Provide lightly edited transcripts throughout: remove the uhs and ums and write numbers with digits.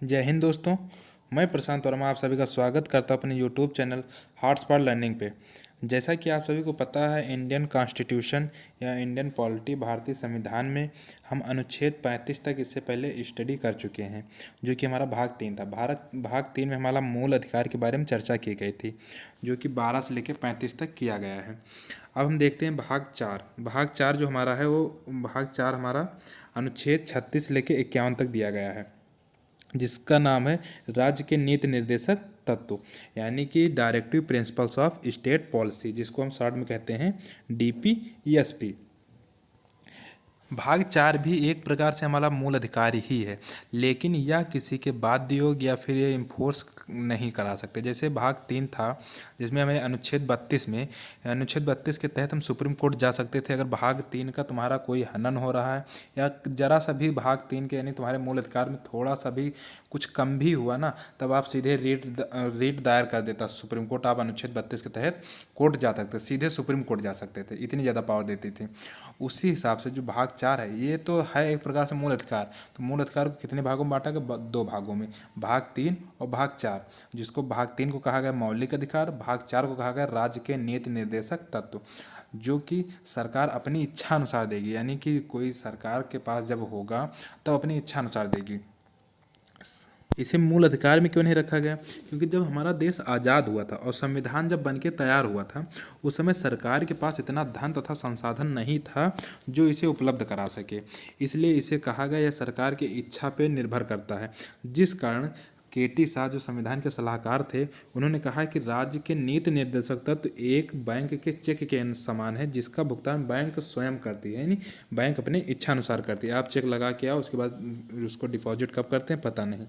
जय हिंद दोस्तों। मैं प्रशांत वर्मा आप सभी का स्वागत करता हूं अपने YouTube channel hearts for learning पे। जैसा कि आप सभी को पता है, इंडियन कॉन्स्टिट्यूशन या इंडियन पॉलिटी, भारतीय संविधान में हम अनुच्छेद 35 तक इससे पहले स्टडी कर चुके हैं, जो कि हमारा भाग 3 था। भाग 3 में हमारा मूल अधिकार के बारे में चर्चा की गई थी, जो कि 12 से लेकर 35 तक किया गया है। अब हम देखते हैं भाग 4 जो हमारा है, वो भाग 4 हमारा अनुच्छेद 36 से लेकर 51 तक दिया गया है, जिसका नाम है राज्य के नीति निर्देशक तत्व, यानी कि directive principles of state policy, जिसको हम शॉर्ट में कहते हैं DPESP। भाग 4 भी एक प्रकार से हमारा मूल अधिकार ही है, लेकिन यह किसी के बाध्य योग या फिर ये इन्फोर्स नहीं करा सकते। जैसे भाग 3 था, जिसमें हमें अनुच्छेद 32 के तहत हम सुप्रीम कोर्ट जा सकते थे। अगर भाग 3 का तुम्हारा कोई हनन हो रहा है या जरा सा भी भाग 3 के यानी तुम्हारे मूल अधिकार में थोड़ा सा भी कुछ कम भी हुआ ना, तब आप सीधे रीट दायर कर देता सुप्रीम कोर्ट। आप अनुच्छेद 32 के तहत कोर्ट जा सकते, सीधे सुप्रीम कोर्ट जा सकते थे, इतनी ज़्यादा पावर देती थी। उसी हिसाब से जो भाग 4 है, ये तो है एक प्रकार से मूल अधिकार। तो मूल अधिकार को कितने भागों में बांटा गया? 2 भागों में, भाग 3 और भाग 4। जिसको भाग 3 को कहा गया मौलिक अधिकार, भाग 4 को कहा गया राज्य के नीति निर्देशक तत्व, जो कि सरकार अपनी इच्छा अनुसार देगी। यानी कि कोई सरकार के पास जब होगा तब अपनी इच्छा अनुसार देगी। इसे मूल अधिकार में क्यों नहीं रखा गया? क्योंकि जब हमारा देश आज़ाद हुआ था और संविधान जब बनके तैयार हुआ था, उस समय सरकार के पास इतना धन तथा संसाधन नहीं था जो इसे उपलब्ध करा सके। इसलिए इसे कहा गया यह सरकार की इच्छा पे निर्भर करता है। जिस कारण KT शाह जो संविधान के सलाहकार थे, उन्होंने कहा कि राज्य के नीति निर्देशक तत्व एक बैंक के चेक के समान है, जिसका भुगतान बैंक स्वयं करती है। यानी बैंक अपनी इच्छा अनुसार करती है। आप चेक लगा के आओ, उसके बाद उसको डिपॉजिट कब करते हैं पता नहीं।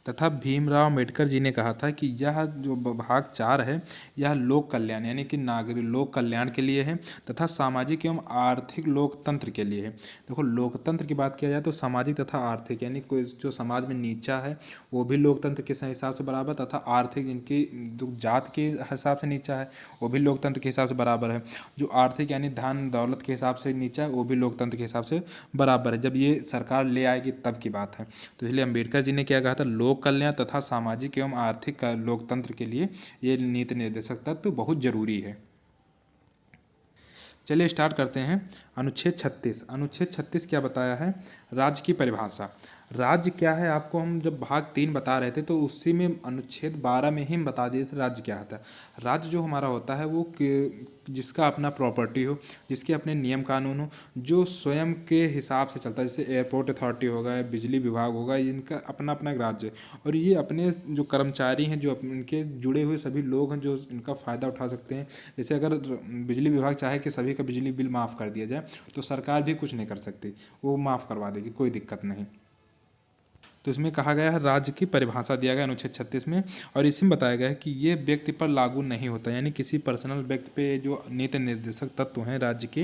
तथा भीमराव अम्बेडकर जी ने कहा था कि यह जो भाग 4 है, यह लोक कल्याण यानी कि नागरिक लोक कल्याण के लिए है तथा सामाजिक एवं आर्थिक लोकतंत्र के लिए है। देखो, लोकतंत्र की बात किया जाए तो सामाजिक तथा आर्थिक, यानी कोई जो समाज में नीचा है वो भी लोकतंत्र के हिसाब से बराबर, तथा आर्थिक जिनकी जात के हिसाब से नीचा है वो भी लोकतंत्र के हिसाब से बराबर है। जो आर्थिक यानी धन दौलत के हिसाब से नीचा है वो भी लोकतंत्र के हिसाब से बराबर है। जब ये सरकार ले आएगी तब की बात है। तो इसलिए अम्बेडकर जी ने क्या कहा था? लोक कल्याण तथा सामाजिक एवं आर्थिक लोकतंत्र के लिए ये नीति निर्देशक तत्व बहुत जरूरी है। चलिए स्टार्ट करते हैं। अनुच्छेद 36 क्या बताया है? राज्य की परिभाषा। राज्य क्या है, आपको हम जब भाग 3 बता रहे थे तो उसी में अनुच्छेद 12 में ही हम बता दिए थे राज्य क्या होता है। राज्य जो हमारा होता है वो जिसका अपना प्रॉपर्टी हो, जिसके अपने नियम कानून हो, जो स्वयं के हिसाब से चलता है। जैसे एयरपोर्ट अथॉरिटी होगा, बिजली विभाग होगा, इनका अपना अपना एक राज्य है। और ये अपने जो कर्मचारी हैं, जो इनके जुड़े हुए सभी लोग हैं, जो इनका फ़ायदा उठा सकते हैं। जैसे अगर बिजली विभाग चाहे कि सभी का बिजली बिल माफ़ कर दिया जाए, तो सरकार भी कुछ नहीं कर सकती, वो माफ़ करवा देगी, कोई दिक्कत नहीं। तो इसमें कहा गया है, राज्य की परिभाषा दिया गया अनुच्छेद 36 में, और इसी में बताया गया है कि ये व्यक्ति पर लागू नहीं होता। यानी किसी पर्सनल व्यक्ति पे जो नीति निर्देशक तत्व हैं राज्य के,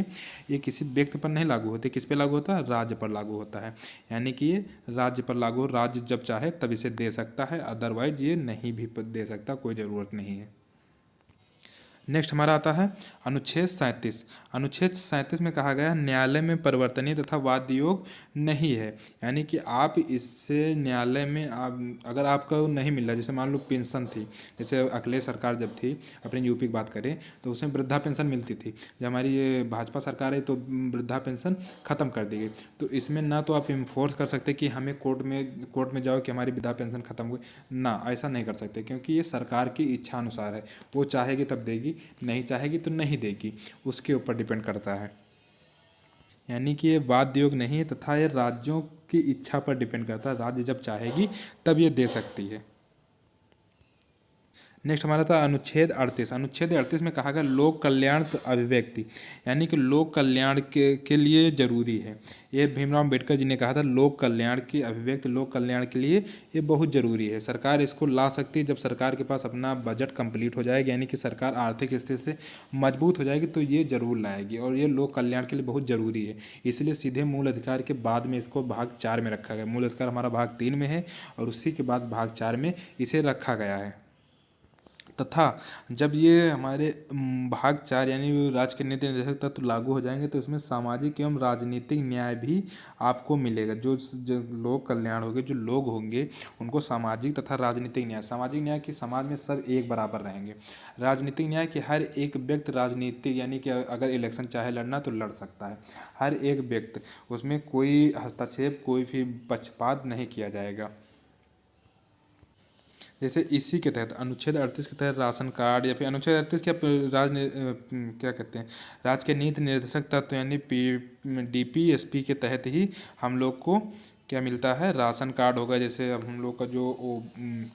ये किसी व्यक्ति पर नहीं लागू होते। किस पे लागू होता है? राज्य पर लागू होता है। यानी कि ये राज्य पर लागू, राज्य जब चाहे तब इसे दे सकता है, अदरवाइज ये नहीं भी दे सकता, कोई ज़रूरत नहीं है। नेक्स्ट हमारा आता है अनुच्छेद 37 में कहा गया है, न्यायालय में परिवर्तनीय तथा वाद योग नहीं है। यानी कि आप इससे न्यायालय में अगर आपको नहीं मिल रहा, जैसे मान लो पेंशन थी, जैसे अखिलेश सरकार जब थी, अपने यूपी की बात करें तो उसमें वृद्धा पेंशन मिलती थी। जब हमारी ये भाजपा सरकार है तो वृद्धा पेंशन ख़त्म कर दी गई। तो इसमें ना तो आप इन्फोर्स कर सकते कि हमें कोर्ट में जाओ कि हमारी वृद्धा पेंशन ख़त्म हुई, ना ऐसा नहीं कर सकते, क्योंकि ये सरकार की इच्छा अनुसार है। वो चाहेगी तब देगी, नहीं चाहेगी तो नहीं देगी, उसके ऊपर डिपेंड करता है। यानी कि ये वाद योग नहीं है तथा ये राज्यों की इच्छा पर डिपेंड करता है। राज्य जब चाहेगी तब ये दे सकती है। नेक्स्ट हमारा था अनुच्छेद 38 में कहा गया लोक कल्याण अभिव्यक्ति, यानी कि लोक कल्याण के लिए जरूरी है। ये भीमराव अम्बेडकर जी ने कहा था, लोक कल्याण की अभिव्यक्ति लोक कल्याण के लिए ये बहुत ज़रूरी है। सरकार इसको ला सकती है जब सरकार के पास अपना बजट कंप्लीट हो जाएगा, यानी कि सरकार आर्थिक स्थिति से मजबूत हो जाएगी तो ये जरूर लाएगी, और ये लोक कल्याण के लिए बहुत ज़रूरी है। इसलिए सीधे मूल अधिकार के बाद में इसको भाग 4 में रखा गया। मूल अधिकार हमारा भाग 3 में है और उसी के बाद भाग 4 में इसे रखा गया है। तथा जब ये हमारे भाग 4 यानी राज्य के नीति निर्देशक तत्व लागू हो जाएंगे तो इसमें सामाजिक एवं राजनीतिक न्याय भी आपको मिलेगा। जो लोक कल्याण होंगे, जो लोग होंगे, उनको सामाजिक तथा राजनीतिक न्याय, सामाजिक न्याय कि समाज में सब एक बराबर रहेंगे, राजनीतिक न्याय कि हर एक व्यक्ति राजनीतिक यानी कि अगर इलेक्शन चाहे लड़ना तो लड़ सकता है, हर एक व्यक्ति, उसमें कोई हस्तक्षेप कोई भी पक्षपात नहीं किया जाएगा। जैसे इसी के तहत अनुच्छेद 38 के तहत राशन कार्ड या फिर अनुच्छेद 38 क्या कहते हैं, राज्य के नीति निर्देशक तत्व यानी DPSP के तहत ही हम लोग को क्या मिलता है, राशन कार्ड होगा। जैसे अब हम लोग का जो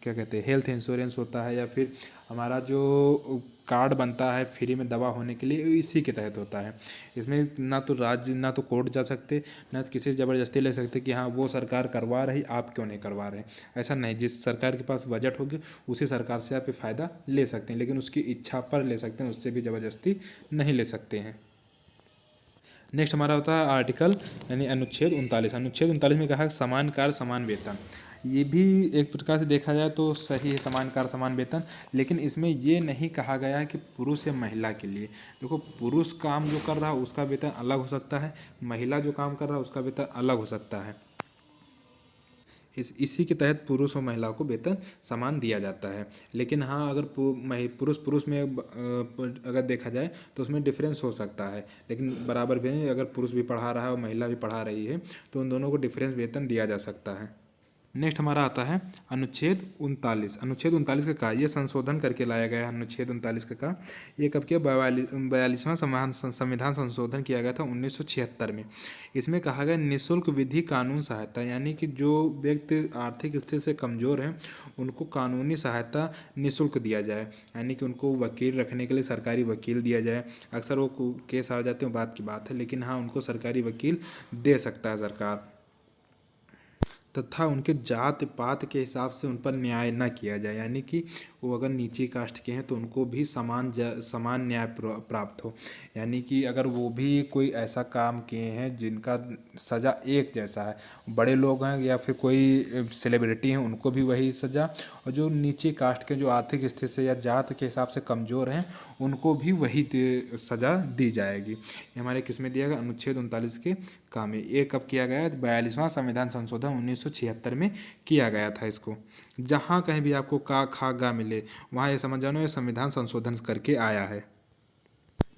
क्या कहते हैं हेल्थ इंश्योरेंस होता है या फिर हमारा जो कार्ड बनता है फ्री में दवा होने के लिए, इसी के तहत होता है। इसमें ना तो राज्य ना तो कोर्ट जा सकते, ना तो किसी से ज़बरदस्ती ले सकते कि हाँ वो सरकार करवा रही आप क्यों नहीं करवा रहे। ऐसा नहीं, जिस सरकार के पास बजट होगी उसी सरकार से आप फ़ायदा ले सकते हैं, लेकिन उसकी इच्छा पर ले सकते हैं, उससे भी ज़बरदस्ती नहीं ले सकते हैं। नेक्स्ट हमारा होता है आर्टिकल यानी अनुच्छेद 39। अनुच्छेद 39 में कहा है समान कार्य समान वेतन। ये भी एक प्रकार से देखा जाए तो सही है, समान कार्य समान वेतन, लेकिन इसमें ये नहीं कहा गया है कि पुरुष या महिला के लिए। देखो पुरुष काम जो कर रहा है उसका वेतन अलग हो सकता है, महिला जो काम कर रहा है उसका वेतन अलग हो सकता है। इसी के तहत पुरुष और महिलाओं को वेतन समान दिया जाता है। लेकिन हाँ अगर पुरुष में अगर देखा जाए तो उसमें डिफरेंस हो सकता है, लेकिन बराबर भी नहीं। अगर पुरुष भी पढ़ा रहा है और महिला भी पढ़ा रही है तो उन दोनों को डिफरेंस वेतन दिया जा सकता है। नेक्स्ट हमारा आता है अनुच्छेद 39। अनुच्छेद 39 का कहा यह संशोधन करके लाया गया है। अनुच्छेद 39 का कहा ये कब किया, 42वां संविधान संशोधन किया गया था 1976 में। इसमें कहा गया निःशुल्क विधि कानून सहायता, यानी कि जो व्यक्ति आर्थिक स्थिति से कमज़ोर हैं उनको कानूनी सहायता निःशुल्क दिया जाए, यानी कि उनको वकील रखने के लिए सरकारी वकील दिया जाए। अक्सर वो केस आ जाते हैं बात की बात है, लेकिन हाँ उनको सरकारी वकील दे सकता है सरकार। तथा उनके जात पात के हिसाब से उन पर न्याय न किया जाए, यानी कि वो अगर नीची कास्ट के हैं तो उनको भी समान न्याय प्राप्त हो। यानी कि अगर वो भी कोई ऐसा काम किए हैं जिनका सज़ा एक जैसा है, बड़े लोग हैं या फिर कोई सेलिब्रिटी हैं उनको भी वही सज़ा, और जो नीचे कास्ट के जो आर्थिक स्थिति से या जात के हिसाब से कमज़ोर हैं उनको भी वही सज़ा दी जाएगी। ये हमारे किस में दिया गया, अनुच्छेद 39 के काम में। ये कब किया गया, 42वां संविधान संशोधन 1976 में किया गया था। इसको जहाँ कहीं भी आपको का खा गा मिले वहाँ ये समझ जानो ये संविधान संशोधन करके आया है।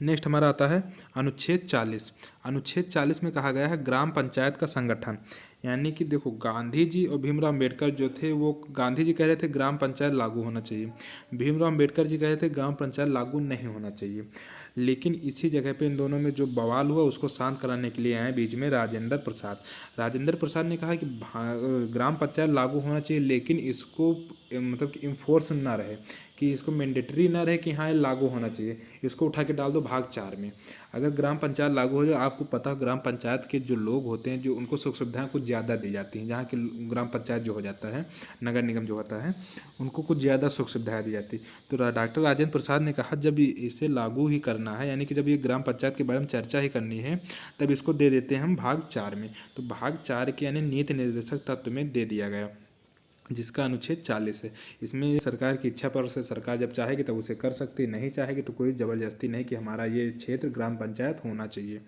नेक्स्ट हमारा आता है अनुच्छेद 40। अनुच्छेद 40 में कहा गया है ग्राम पंचायत का संगठन, यानी कि देखो गांधी जी और भीमराव अम्बेडकर जो थे वो, गांधी जी कह रहे थे ग्राम पंचायत लागू होना चाहिए, भीमराव अम्बेडकर जी कह रहे थे ग्राम पंचायत लागू नहीं होना चाहिए। लेकिन इसी जगह पे इन दोनों में जो बवाल हुआ उसको शांत कराने के लिए आए बीच में राजेंद्र प्रसाद। राजेंद्र प्रसाद ने कहा कि ग्राम पंचायत लागू होना चाहिए, लेकिन इसको मतलब कि इन्फोर्स ना रहे, कि इसको मैंडेटरी ना रहे कि हाँ ये लागू होना चाहिए, इसको उठा के डाल दो भाग 4 में। अगर ग्राम पंचायत लागू हो जाए, आपको पता है ग्राम पंचायत के जो लोग होते हैं जो उनको सुख सुविधाएं कुछ ज़्यादा दी जाती हैं, जहाँ की ग्राम पंचायत जो हो जाता है, नगर निगम जो होता है, उनको कुछ ज़्यादा सुख सुविधाएं दी जाती। तो डॉक्टर राजेंद्र प्रसाद ने कहा जब इसे लागू ही करना है, यानी कि जब ये ग्राम पंचायत के बारे में चर्चा ही करनी है, तब इसको दे देते हैं हम भाग 4 में। तो भाग 4 के यानी नीति निर्देशक तत्व में दे दिया गया, जिसका अनुच्छेद 40 है। इसमें सरकार की इच्छा पर से सरकार जब चाहेगी तब उसे कर सकती है, नहीं चाहेगी तो कोई ज़बरदस्ती नहीं कि हमारा ये क्षेत्र ग्राम पंचायत होना चाहिए।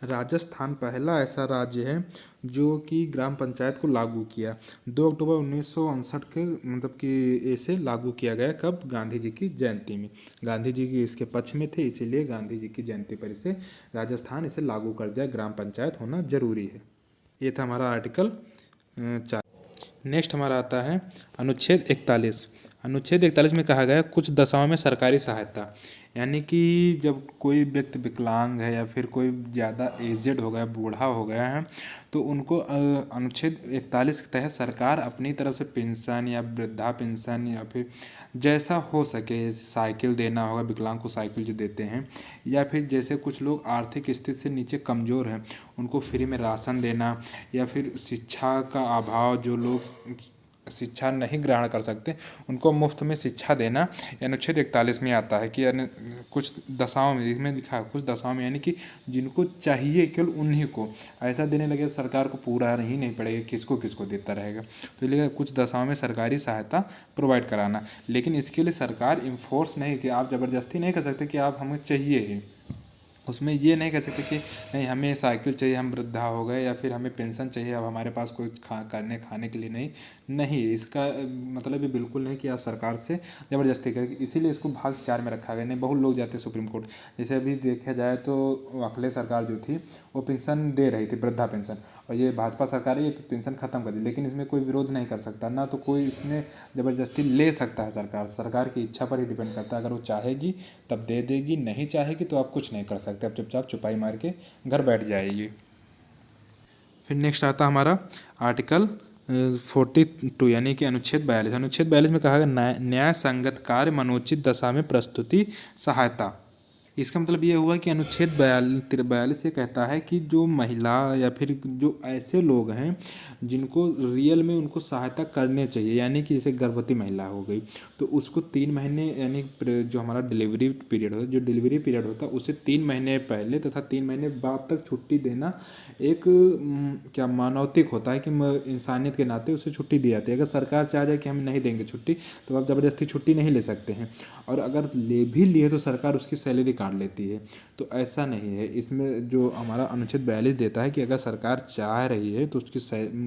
राजस्थान पहला ऐसा राज्य है जो कि ग्राम पंचायत को लागू किया। 2 अक्टूबर 1959 के मतलब कि इसे लागू किया गया, कब, गांधी जी की जयंती में। गांधी जी की इसके पक्ष में थे, इसीलिए गांधी जी की जयंती पर इसे राजस्थान इसे लागू कर दिया, ग्राम पंचायत होना जरूरी है। ये था हमारा आर्टिकल 4। नेक्स्ट हमारा आता है अनुच्छेद 41। अनुच्छेद 41 में कहा गया कुछ दशाओं में सरकारी सहायता, यानी कि जब कोई व्यक्ति विकलांग है या फिर कोई ज़्यादा एजेड हो गया, बूढ़ा हो गया है, तो उनको अनुच्छेद 41 के तहत सरकार अपनी तरफ से पेंशन या वृद्धा पेंशन या फिर जैसा हो सके साइकिल देना होगा, विकलांग को साइकिल जो देते हैं, या फिर जैसे कुछ लोग आर्थिक स्थिति से नीचे कमज़ोर हैं उनको फ्री में राशन देना, या फिर शिक्षा का अभाव जो लोग शिक्षा नहीं ग्रहण कर सकते उनको मुफ्त में शिक्षा देना अनुच्छेद 41 में आता है कि कुछ दशाओं में, इसमें लिखा है कुछ दशाओं में, यानी कि जिनको चाहिए केवल उन्हीं को ऐसा देने लगे, सरकार को पूरा नहीं पड़ेगा, किसको किसको देता रहेगा। तो इसलिए कुछ दशाओं में सरकारी सहायता प्रोवाइड कराना, लेकिन इसके लिए सरकार इन्फोर्स नहीं कि आप ज़बरदस्ती नहीं कर सकते कि आप हमें चाहिए ही, उसमें ये नहीं कह सकते कि नहीं हमें साइकिल चाहिए, हम वृद्धा हो गए, या फिर हमें पेंशन चाहिए, अब हमारे पास कोई खाने के लिए नहीं, इसका मतलब ये बिल्कुल नहीं कि आप सरकार से ज़बरदस्ती करें। इसीलिए इसको भाग 4 में रखा गया। नहीं बहुत लोग जाते हैं सुप्रीम कोर्ट, जैसे अभी देखा जाए तो अखिलेश सरकार जो थी वो पेंशन दे रही थी, वृद्धा पेंशन, और ये भाजपा सरकार है ये पेंशन ख़त्म कर दी, लेकिन इसमें कोई विरोध नहीं कर सकता, ना तो कोई इसमें ज़बरदस्ती ले सकता है। सरकार की इच्छा पर ही डिपेंड करता है, अगर वो चाहेगी तब दे देगी, नहीं चाहेगी तो आप कुछ नहीं कर सकते, आप चुपचाप चुपाई मार के घर बैठ जाएगी। फिर नेक्स्ट आता हमारा आर्टिकल 42 यानी कि अनुच्छेद 42। अनुच्छेद 42 में कहा गया न्याय संगत कार्य मनोचित दशा में प्रस्तुति सहायता। इसका मतलब ये हुआ कि अनुच्छेद 42 ये कहता है कि जो महिला या फिर जो ऐसे लोग हैं जिनको रियल में उनको सहायता करने चाहिए, यानी कि जैसे गर्भवती महिला हो गई तो उसको 3 महीने, यानी जो हमारा डिलीवरी पीरियड होता है, जो डिलीवरी पीरियड होता है उसे 3 महीने पहले तथा 3 महीने बाद तक छुट्टी देना एक क्या मानवतिक होता है कि इंसानियत के नाते उसे छुट्टी दी जाती है। अगर सरकार चाह जाए कि हम नहीं देंगे छुट्टी तो आप ज़बरदस्ती छुट्टी नहीं ले सकते हैं, और अगर ले भी लिए तो सरकार उसकी सैलरी काट लेती है। तो ऐसा नहीं है, इसमें जो हमारा अनुच्छेद 42 देता है कि अगर सरकार चाह रही है तो उसकी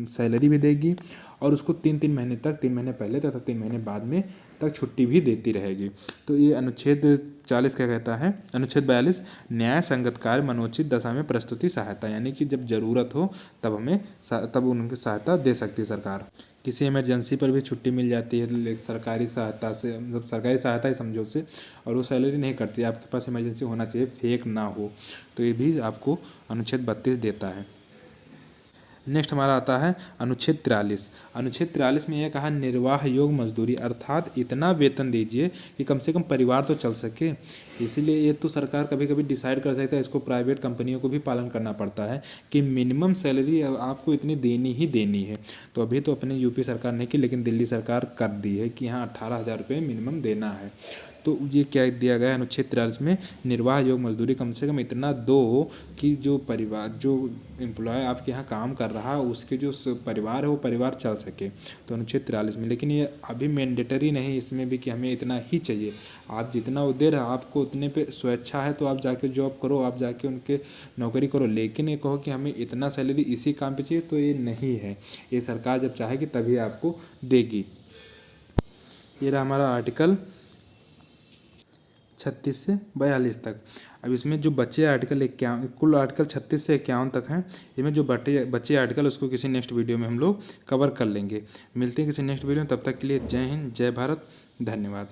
सैलरी भी देगी और उसको 3 महीने तक, 3 महीने पहले तथा 3 महीने बाद में तक छुट्टी भी देती रहेगी। तो ये अनुच्छेद 40 क्या कहता है, अनुच्छेद 42 न्याय संगत कार्य मनोचित दशा में प्रस्तुति सहायता, यानी कि जब ज़रूरत हो तब उनकी सहायता दे सकती है सरकार। किसी इमरजेंसी पर भी छुट्टी मिल जाती है सरकारी सहायता से, मतलब सरकारी सहायता ही समझो से, और वो सैलरी नहीं करती, आपके पास इमरजेंसी होना चाहिए, फेक ना हो, तो ये भी आपको अनुच्छेद 32 देता है। नेक्स्ट हमारा आता है अनुच्छेद 43। अनुच्छेद 43 में यह कहा निर्वाह योग मजदूरी, अर्थात इतना वेतन दीजिए कि कम से कम परिवार तो चल सके। इसीलिए ये तो सरकार कभी कभी डिसाइड कर सकता है, इसको प्राइवेट कंपनियों को भी पालन करना पड़ता है कि मिनिमम सैलरी आपको इतनी देनी ही देनी है। तो अभी तो अपने यूपी सरकार ने की, लेकिन दिल्ली सरकार कर दी है कि हाँ 18,000 रुपये मिनिमम देना है। तो ये क्या दिया गया है अनुच्छेद 43 में, निर्वाह योग मजदूरी कम से कम इतना दो कि जो परिवार, जो एम्प्लॉय आपके यहाँ काम कर रहा है उसके जो परिवार है वो परिवार चल सके। तो अनुच्छेद 43 में, लेकिन ये अभी मैंडेटरी नहीं इसमें भी कि हमें इतना ही चाहिए, आप जितना वो दे रहे हो आपको उतने पे स्वेच्छा है तो आप जाके जॉब करो, आप जाके उनके नौकरी करो, लेकिन ये कहो कि हमें इतना सैलरी इसी काम पे चाहिए, तो ये नहीं है। ये सरकार जब चाहेगी तभी आपको देगी। ये रहा हमारा आर्टिकल 36 से 42 तक। अब इसमें जो बचे आर्टिकल 51, कुल आर्टिकल 36 से 51 तक हैं, इसमें जो बचे आर्टिकल उसको किसी नेक्स्ट वीडियो में हम लोग कवर कर लेंगे। मिलते हैं किसी नेक्स्ट वीडियो में, तब तक के लिए जय हिंद, जय भारत, धन्यवाद।